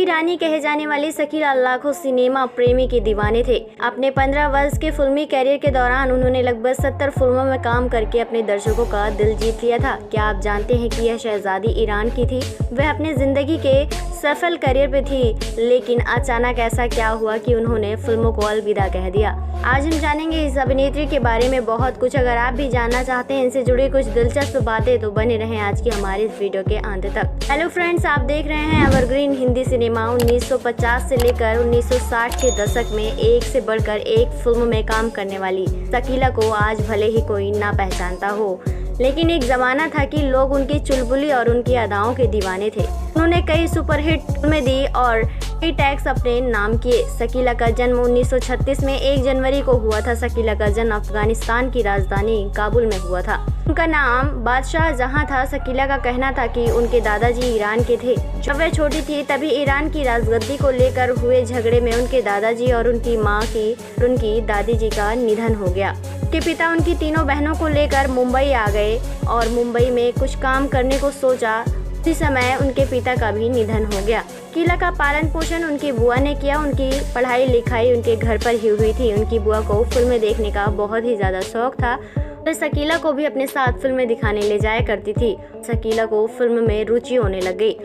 रानी कहे जाने वाली शकीला लाखों सिनेमा प्रेमी के दीवाने थे। अपने 15 वर्ष के फिल्मी कैरियर के दौरान उन्होंने लगभग 70 फिल्मों में काम करके अपने दर्शकों का दिल जीत लिया था। क्या आप जानते हैं कि यह शहजादी ईरान की थी? वह अपने जिंदगी के सफल करियर पे थी, लेकिन अचानक ऐसा क्या हुआ कि उन्होंने फिल्मों को अलविदा कह दिया। आज हम जानेंगे इस अभिनेत्री के बारे में बहुत कुछ। अगर आप भी जानना चाहते हैं इनसे जुड़ी कुछ दिलचस्प बातें तो बने रहें आज की हमारी इस वीडियो के अंत तक। हेलो फ्रेंड्स, आप देख रहे हैं एवरग्रीन हिंदी सिनेमा। 1950 से लेकर 1960 के दशक में एक से बढ़कर एक फिल्म में काम करने वाली शकीला को आज भले ही कोई ना पहचानता हो, लेकिन एक जमाना था कि लोग उनकी चुलबुली और उनकी अदाओं के दीवाने थे। उन्होंने कई सुपरहिट फिल्में दी और कई टैग्स अपने नाम किए। शकीला का जन्म 1936 में 1 जनवरी को हुआ था। शकीला का जन्म अफगानिस्तान की राजधानी काबुल में हुआ था। उनका नाम बादशाह जहां था। शकीला का कहना था कि उनके दादाजी ईरान के थे। जब वह छोटी थी तभी ईरान की राजगद्दी को लेकर हुए झगड़े में उनके दादाजी और उनकी माँ की उनकी दादी जी का निधन हो गया। उनके पिता उनकी तीनों बहनों को लेकर मुंबई आ गए और मुंबई में कुछ काम करने को सोचा। उसी समय उनके पिता का भी निधन हो गया। शकीला का पालन पोषण उनकी बुआ ने किया। उनकी पढ़ाई लिखाई उनके घर पर ही हुई थी। उनकी बुआ को फिल्में देखने का बहुत ही ज्यादा शौक था। वह शकीला को भी अपने साथ फिल्में दिखाने ले जाया करती थी। शकीला को फिल्म में रुचि होने लग गई।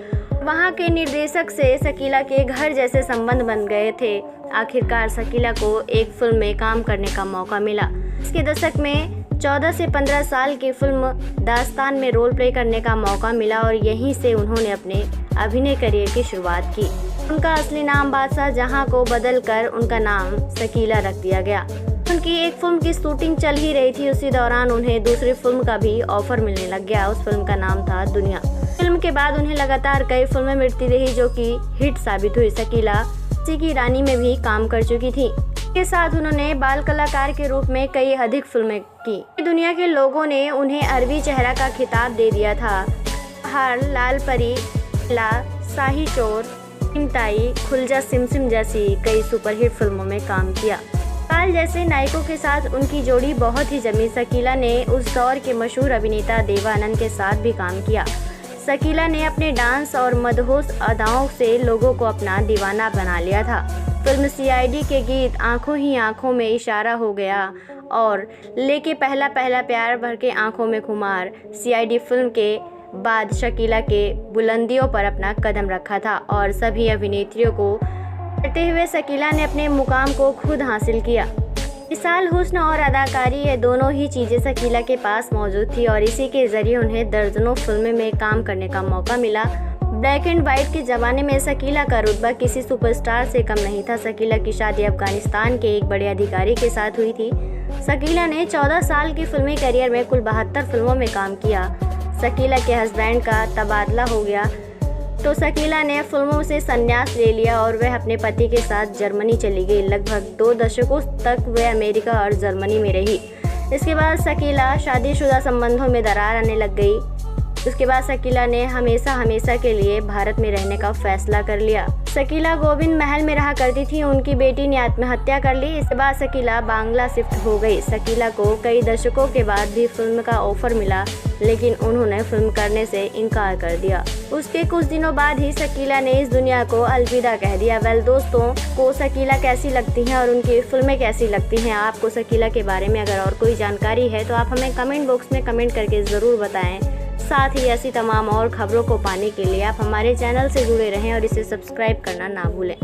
वहाँ के निर्देशक से शकीला के घर जैसे संबंध बन गए थे। आखिरकार शकीला को एक फिल्म में काम करने का मौका मिला। इसके दशक में 14 से 15 साल की फिल्म दास्तान में रोल प्ले करने का मौका मिला और यहीं से उन्होंने अपने अभिनय करियर की शुरुआत की। उनका असली नाम बादशाह जहां को बदलकर उनका नाम शकीला रख दिया गया। उनकी एक फिल्म की शूटिंग चल ही रही थी। उसी दौरान उन्हें दूसरी फिल्म का भी ऑफर मिलने लग गया। उस फिल्म का नाम था दुनिया। फिल्म के बाद उन्हें लगातार कई फिल्में मिलती रही जो कि हिट साबित हुई। शकीला की रानी में भी काम कर चुकी थी। के साथ उन्होंने बाल कलाकार के रूप में कई अधिक फिल्में की। दुनिया के लोगों ने उन्हें अरबी चेहरा का खिताब दे दिया था। हार, लाल परी, ला, शाही चोर, चिंताई, खुलजा सिमसिम जैसी कई सुपरहिट फिल्मों में काम किया। पाल जैसे नायकों के साथ उनकी जोड़ी बहुत ही जमी। शकीला ने उस दौर के मशहूर अभिनेता देवानंद के साथ भी काम किया। शकीला ने अपने डांस और मदहोश अदाओं से लोगों को अपना दीवाना बना लिया था। फिल्म सीआईडी के गीत आंखों ही आंखों में इशारा हो गया और लेके पहला पहला प्यार भर के आंखों में खुमार सीआईडी फिल्म के बाद शकीला के बुलंदियों पर अपना कदम रखा था और सभी अभिनेत्रियों को करते हुए शकीला ने अपने मुकाम को खुद हासिल किया। मिसाल हुस्न और अदाकारी, ये दोनों ही चीज़ें शकीला के पास मौजूद थी और इसी के जरिए उन्हें दर्जनों फिल्में में काम करने का मौका मिला। ब्लैक एंड वाइट के ज़माने में शकीला का रुतबा किसी सुपरस्टार से कम नहीं था। शकीला की शादी अफगानिस्तान के एक बड़े अधिकारी के साथ हुई थी। शकीला ने 14 साल की फिल्मी करियर में कुल 72 फिल्मों में काम किया। शकीला के हस्बैंड का तबादला हो गया तो शकीला ने फिल्मों से संन्यास ले लिया और वह अपने पति के साथ जर्मनी चली गई। लगभग 2 दशकों तक वह अमेरिका और जर्मनी में रही। इसके बाद शकीला शादीशुदा संबंधों में दरार आने लग गई। उसके बाद शकीला ने हमेशा के लिए भारत में रहने का फैसला कर लिया। शकीला गोविंद महल में रहा करती थी। उनकी बेटी ने आत्महत्या कर ली। इसके बाद शकीला बांग्ला शिफ्ट हो गई। शकीला को कई दशकों के बाद भी फिल्म का ऑफर मिला, लेकिन उन्होंने फिल्म करने से इनकार कर दिया। उसके कुछ दिनों बाद ही शकीला ने इस दुनिया को अलविदा कह दिया। वेल दोस्तों, को शकीला कैसी लगती हैं और उनकी फिल्में कैसी लगती हैं? आपको शकीला के बारे में अगर और कोई जानकारी है तो आप हमें कमेंट बॉक्स में कमेंट करके ज़रूर बताएं। साथ ही ऐसी तमाम और खबरों को पाने के लिए आप हमारे चैनल से जुड़े रहें और इसे सब्सक्राइब करना ना भूलें।